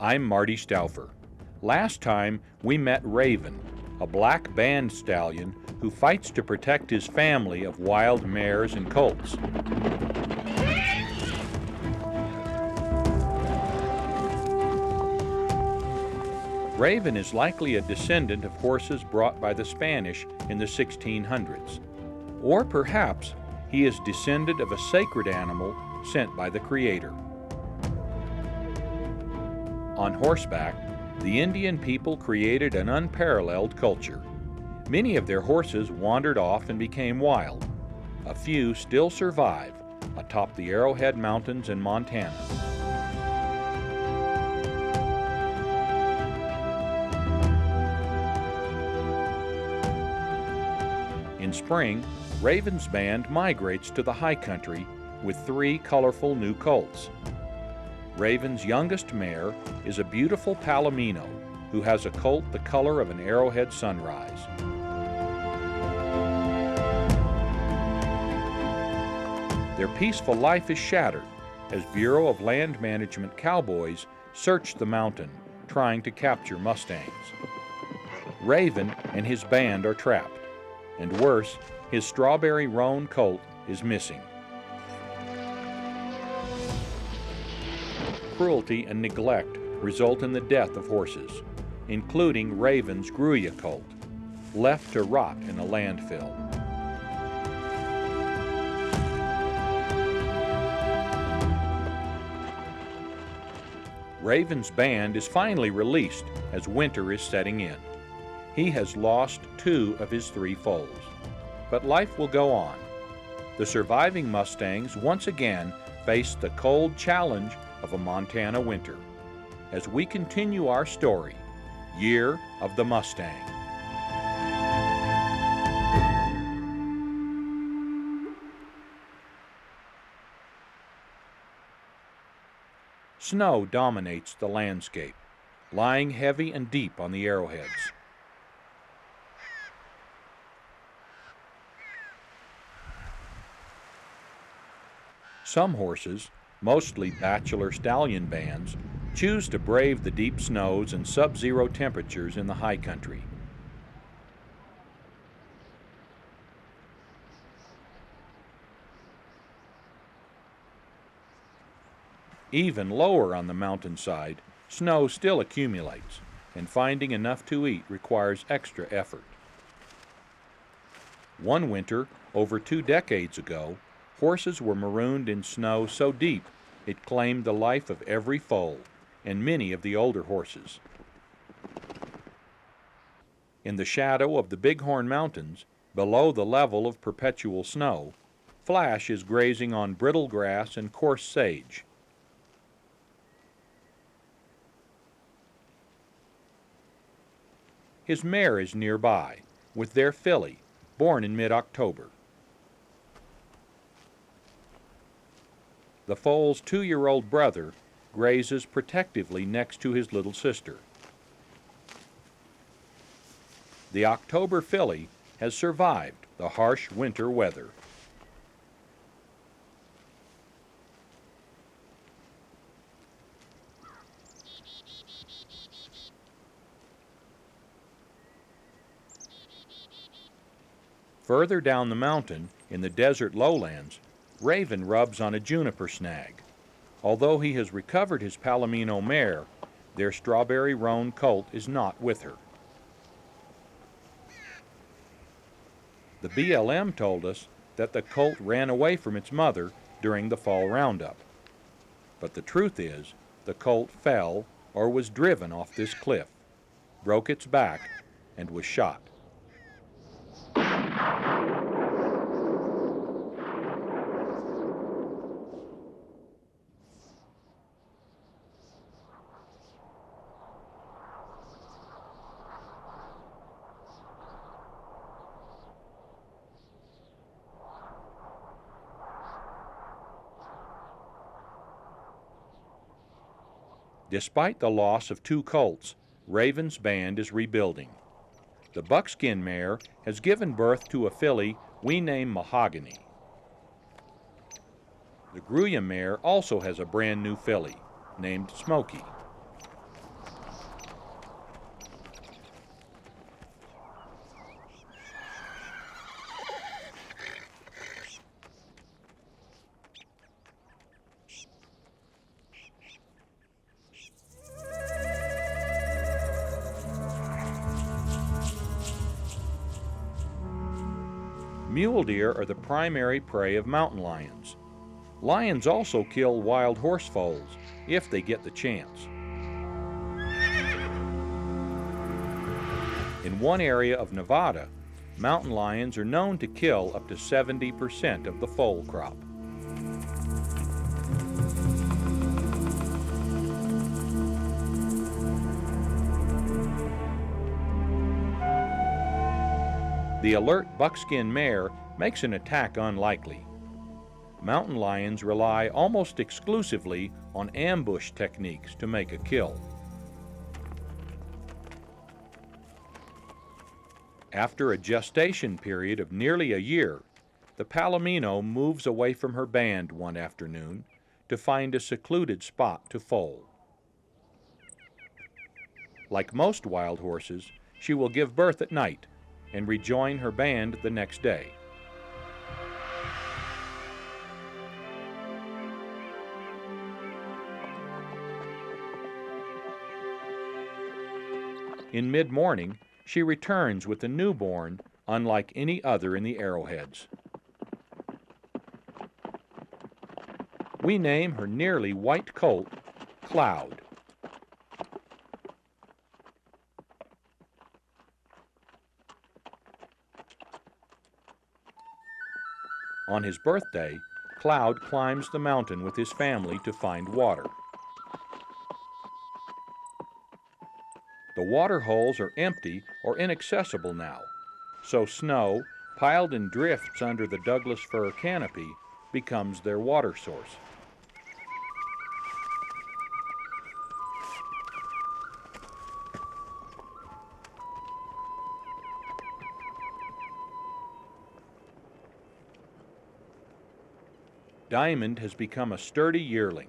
I'm Marty Stouffer. Last time we met Raven, a black band stallion who fights to protect his family of wild mares and colts. Raven is likely a descendant of horses brought by the Spanish in the 1600s. Or perhaps he is descended of a sacred animal sent by the Creator. On horseback, the Indian people created an unparalleled culture. Many of their horses wandered off and became wild. A few still survive atop the Arrowhead Mountains in Montana. In spring, Raven's band migrates to the high country with 3 colorful new colts. Raven's youngest mare is a beautiful Palomino who has a colt the color of an arrowhead sunrise. Their peaceful life is shattered as Bureau of Land Management cowboys search the mountain trying to capture Mustangs. Raven and his band are trapped, and worse, his strawberry roan colt is missing. Cruelty and neglect result in the death of horses, including Raven's Gruya colt, left to rot in a landfill. Raven's band is finally released as winter is setting in. He has lost 2 of his 3 foals, but life will go on. The surviving Mustangs once again face the cold challenge of a Montana winter, as we continue our story, Year of the Mustang. Snow dominates the landscape, lying heavy and deep on the arrowheads. Some horses, mostly bachelor stallion bands, choose to brave the deep snows and sub-zero temperatures in the high country. Even lower on the mountainside, snow still accumulates, and finding enough to eat requires extra effort. One winter, over 2 decades ago, horses were marooned in snow so deep it claimed the life of every foal and many of the older horses. In the shadow of the Bighorn Mountains, below the level of perpetual snow, Flash is grazing on brittle grass and coarse sage. His mare is nearby, with their filly, born in mid-October. The foal's 2-year-old brother grazes protectively next to his little sister. The October filly has survived the harsh winter weather. Further down the mountain, in the desert lowlands, Raven rubs on a juniper snag. Although he has recovered his Palomino mare, their strawberry roan colt is not with her. The BLM told us that the colt ran away from its mother during the fall roundup. But the truth is, the colt fell or was driven off this cliff, broke its back, and was shot. Despite the loss of 2 colts, Raven's band is rebuilding. The buckskin mare has given birth to a filly we name Mahogany. The Gruyere mare also has a brand new filly, named Smoky. Mule deer are the primary prey of mountain lions. Lions also kill wild horse foals if they get the chance. In one area of Nevada, mountain lions are known to kill up to 70% of the foal crop. The alert buckskin mare makes an attack unlikely. Mountain lions rely almost exclusively on ambush techniques to make a kill. After a gestation period of nearly a year, the Palomino moves away from her band one afternoon to find a secluded spot to foal. Like most wild horses, she will give birth at night and rejoin her band the next day. In mid-morning, she returns with a newborn unlike any other in the Arrowheads. We name her nearly white colt Cloud. On his birthday, Cloud climbs the mountain with his family to find water. The water holes are empty or inaccessible now, so snow, piled in drifts under the Douglas fir canopy, becomes their water source. Diamond has become a sturdy yearling.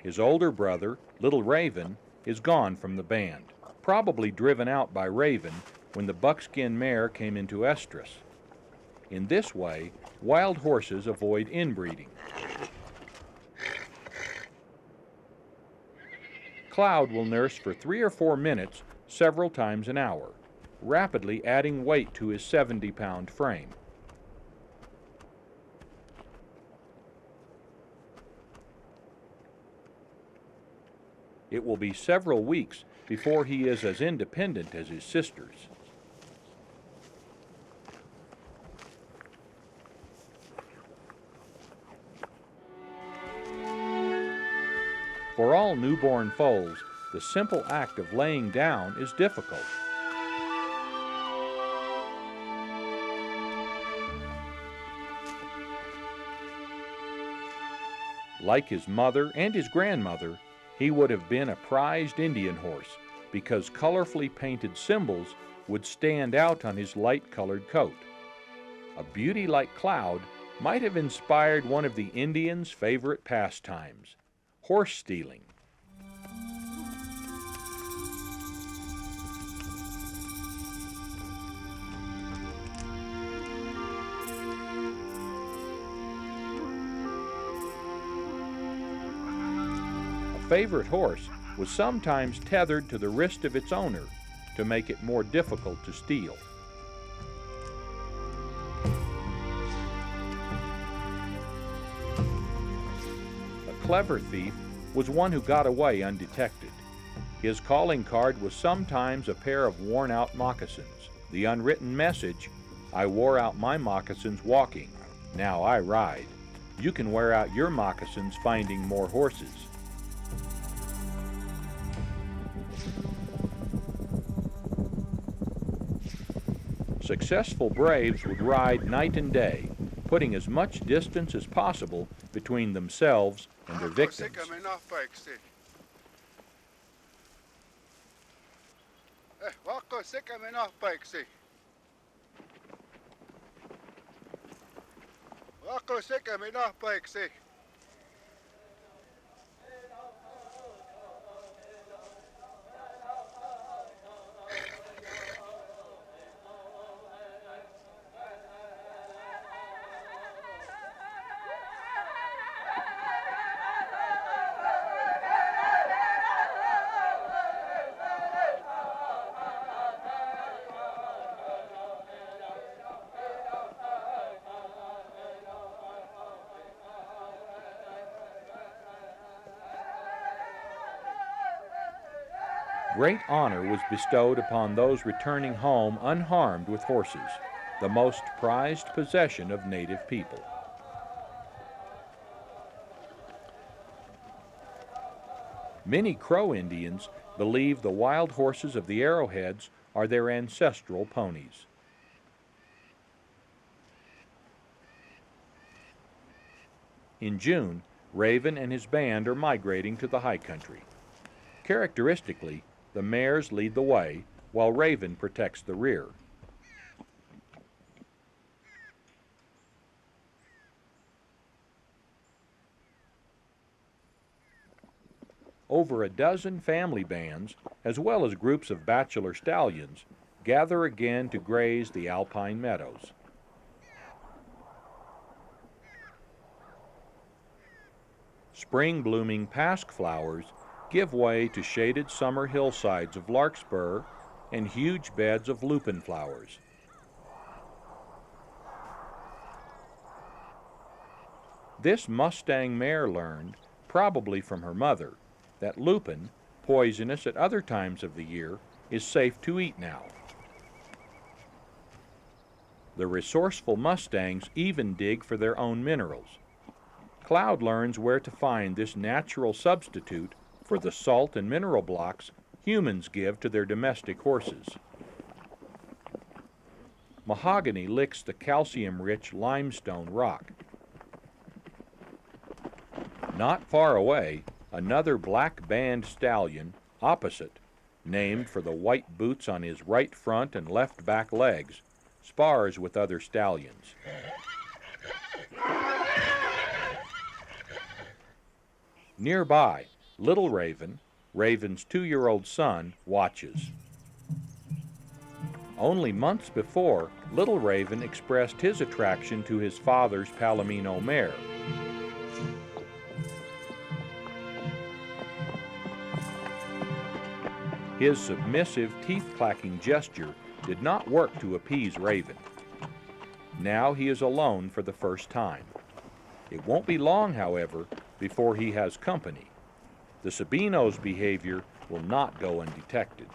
His older brother, Little Raven, is gone from the band, probably driven out by Raven when the buckskin mare came into estrus. In this way, wild horses avoid inbreeding. Cloud will nurse for 3 or 4 minutes several times an hour, rapidly adding weight to his 70-pound frame. It will be several weeks before he is as independent as his sisters. For all newborn foals, the simple act of laying down is difficult. Like his mother and his grandmother, he would have been a prized Indian horse because colorfully painted symbols would stand out on his light-colored coat. A beauty like Cloud might have inspired one of the Indians' favorite pastimes, horse stealing. favorite horse was sometimes tethered to the wrist of its owner to make it more difficult to steal. A clever thief was one who got away undetected. His calling card was sometimes a pair of worn-out moccasins. The unwritten message, "I wore out my moccasins walking, now I ride." You can wear out your moccasins finding more horses. Successful braves would ride night and day, putting as much distance as possible between themselves and their victims. Great honor was bestowed upon those returning home unharmed with horses, the most prized possession of native people. Many Crow Indians believe the wild horses of the Arrowheads are their ancestral ponies. In June, Raven and his band are migrating to the high country. Characteristically, the mares lead the way, while Raven protects the rear. Over a dozen family bands, as well as groups of bachelor stallions, gather again to graze the alpine meadows. Spring-blooming pasque flowers give way to shaded summer hillsides of larkspur and huge beds of lupin flowers. This Mustang mare learned, probably from her mother, that lupin, poisonous at other times of the year, is safe to eat now. The resourceful Mustangs even dig for their own minerals. Cloud learns where to find this natural substitute for the salt and mineral blocks humans give to their domestic horses. Mahogany licks the calcium-rich limestone rock. Not far away, another black band stallion, Opposite, named for the white boots on his right front and left back legs, spars with other stallions. Nearby, Little Raven, Raven's 2-year-old son, watches. Only months before, Little Raven expressed his attraction to his father's Palomino mare. His submissive, teeth-clacking gesture did not work to appease Raven. Now he is alone for the first time. It won't be long, however, before he has company. The Sabino's behavior will not go undetected.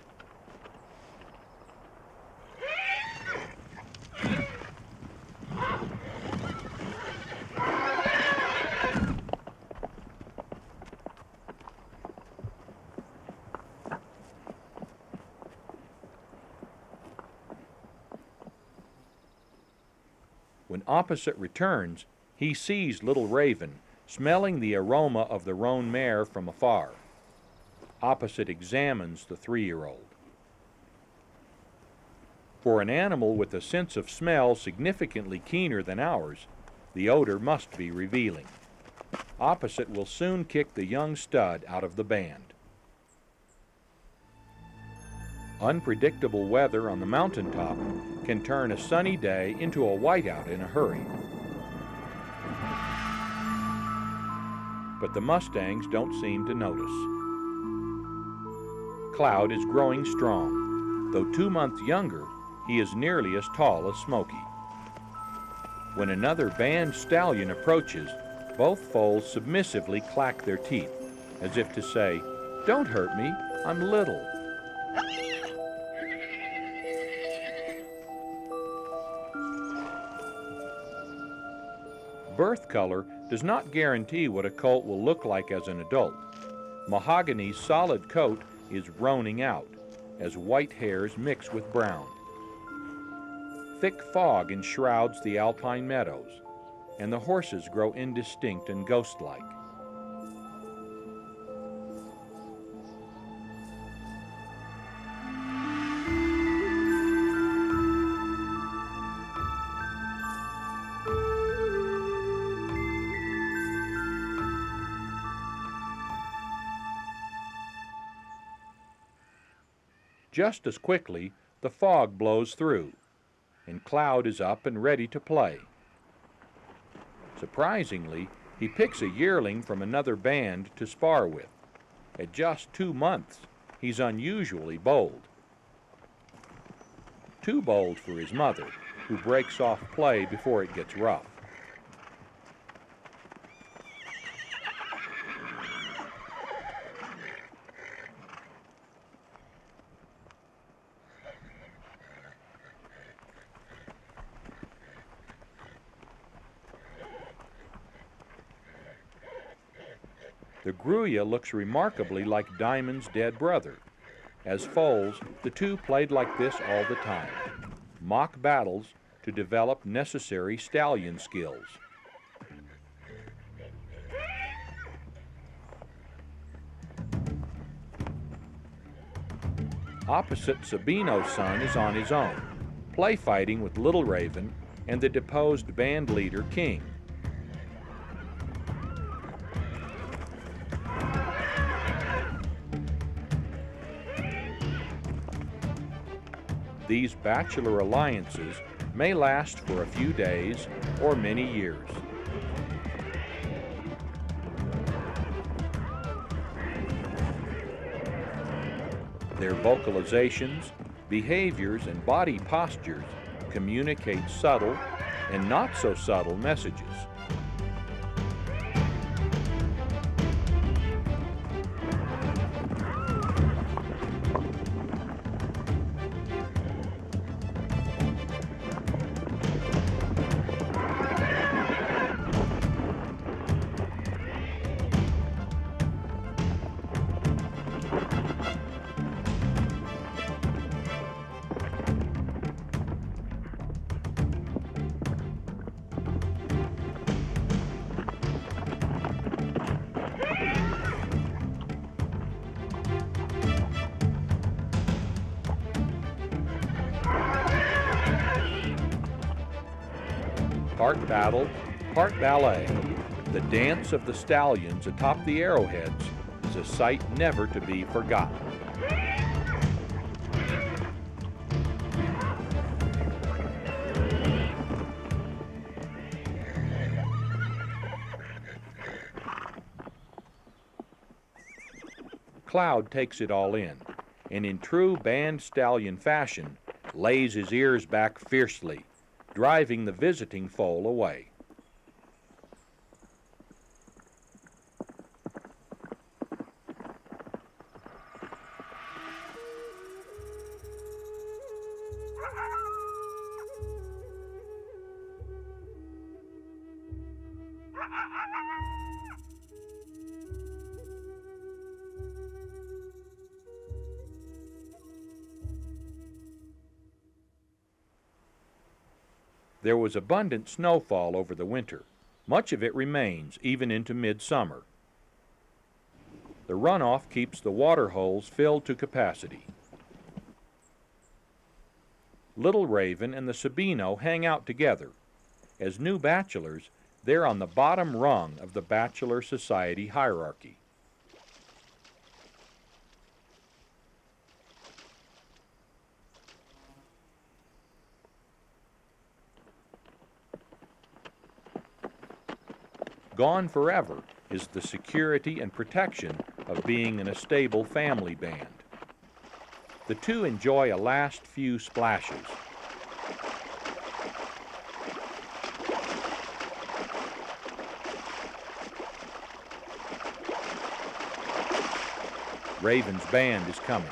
When Opposite returns, he sees Little Raven, smelling the aroma of the roan mare from afar. Opposite examines the 3-year-old. For an animal with a sense of smell significantly keener than ours, the odor must be revealing. Opposite will soon kick the young stud out of the band. Unpredictable weather on the mountaintop can turn a sunny day into a whiteout in a hurry. but the Mustangs don't seem to notice. Cloud is growing strong. Though 2 months younger, he is nearly as tall as Smoky. When another band stallion approaches, both foals submissively clack their teeth, as if to say, "Don't hurt me, I'm little." Birth color does not guarantee what a colt will look like as an adult. Mahogany's solid coat is roaning out, as white hairs mix with brown. Thick fog enshrouds the alpine meadows, and the horses grow indistinct and ghost-like. Just as quickly, the fog blows through, and Cloud is up and ready to play. Surprisingly, he picks a yearling from another band to spar with. At just 2 months, he's unusually bold. Too bold for his mother, who breaks off play before it gets rough. The gruya looks remarkably like Diamond's dead brother. As foals, the two played like this all the time, mock battles to develop necessary stallion skills. Opposite, Sabino's son is on his own, play fighting with Little Raven and the deposed band leader, King. These bachelor alliances may last for a few days or many years. Their vocalizations, behaviors, and body postures communicate subtle and not so subtle messages. Part battle, part ballet, the dance of the stallions atop the arrowheads is a sight never to be forgotten. Cloud takes it all in, and in true band stallion fashion, lays his ears back fiercely, driving the visiting foal away. There was abundant snowfall over the winter. Much of it remains even into midsummer. The runoff keeps the water holes filled to capacity. Little Raven and the Sabino hang out together. As new bachelors, they're on the bottom rung of the bachelor society hierarchy. Gone forever, is the security and protection of being in a stable family band. The two enjoy a last few splashes. Raven's band is coming.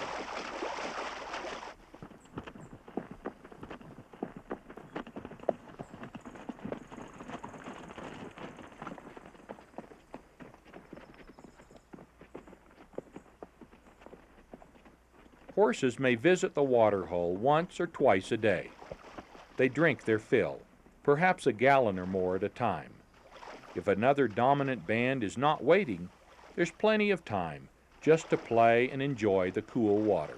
Horses may visit the water hole once or twice a day. They drink their fill, perhaps a gallon or more at a time. If another dominant band is not waiting, there's plenty of time just to play and enjoy the cool water.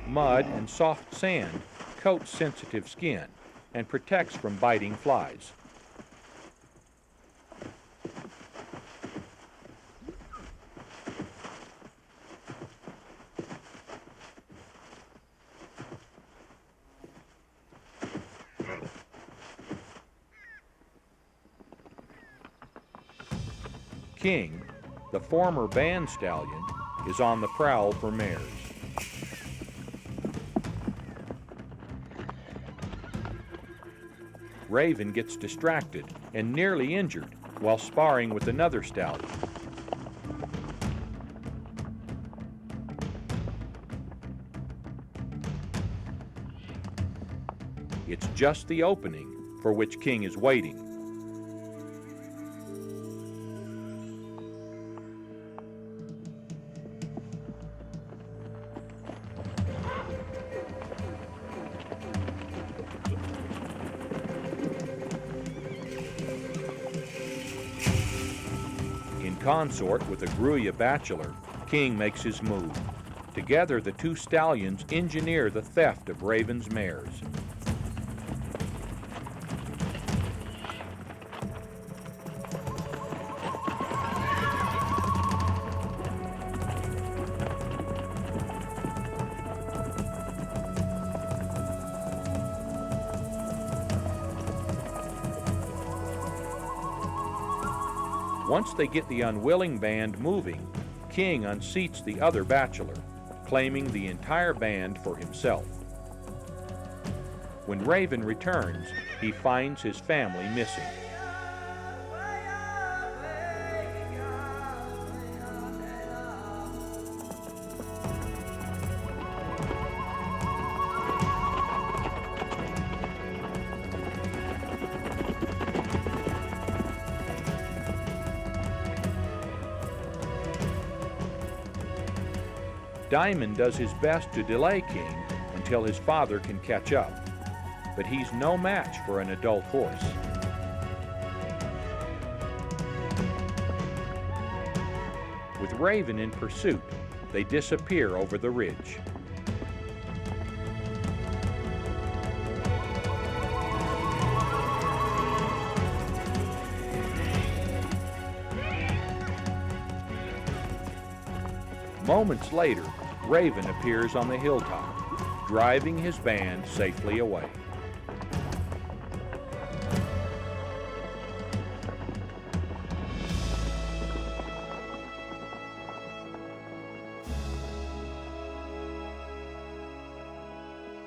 Mud and soft sand coats sensitive skin and protects from biting flies. King, the former band stallion, is on the prowl for mares. Raven gets distracted and nearly injured while sparring with another stallion. It's just the opening for which King is waiting. In consort with a Gruya bachelor, King makes his move. Together, the two stallions engineer the theft of Raven's mares. Once they get the unwilling band moving, King unseats the other bachelor, claiming the entire band for himself. When Raven returns, he finds his family missing. Diamond does his best to delay King until his father can catch up, but he's no match for an adult horse. With Raven in pursuit, they disappear over the ridge. Moments later, Raven appears on the hilltop, driving his band safely away.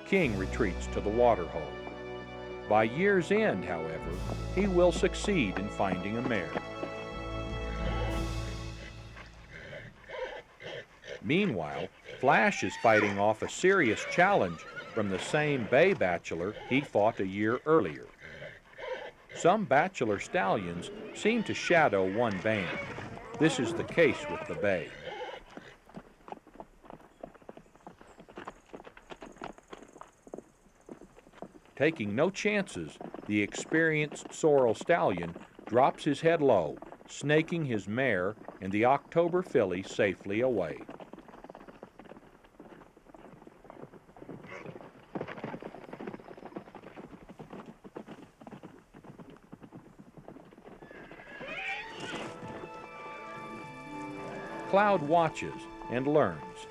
King retreats to the water hole. By year's end, however, he will succeed in finding a mare. Meanwhile, Flash is fighting off a serious challenge from the same bay bachelor he fought a year earlier. Some bachelor stallions seem to shadow one band. This is the case with the bay. Taking no chances, the experienced sorrel stallion drops his head low, snaking his mare and the October filly safely away. Cloud watches and learns.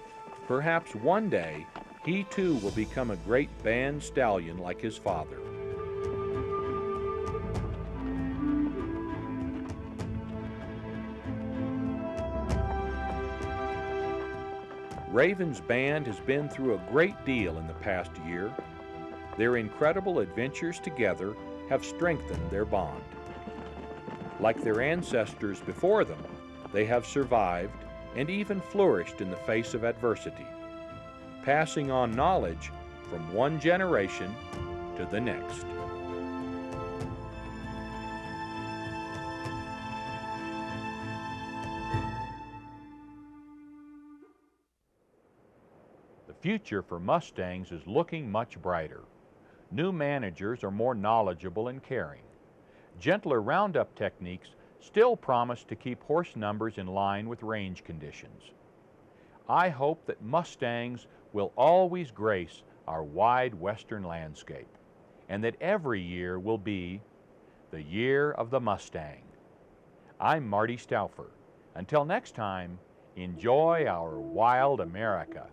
Perhaps one day he too will become a great band stallion like his father. Raven's band has been through a great deal in the past year. Their incredible adventures together have strengthened their bond. Like their ancestors before them, they have survived and even flourished in the face of adversity, passing on knowledge from one generation to the next. The future for Mustangs is looking much brighter. New managers are more knowledgeable and caring. Gentler roundup techniques still promise to keep horse numbers in line with range conditions. I hope that Mustangs will always grace our wide western landscape, and that every year will be the year of the Mustang. I'm Marty Stouffer. Until next time, enjoy our wild America.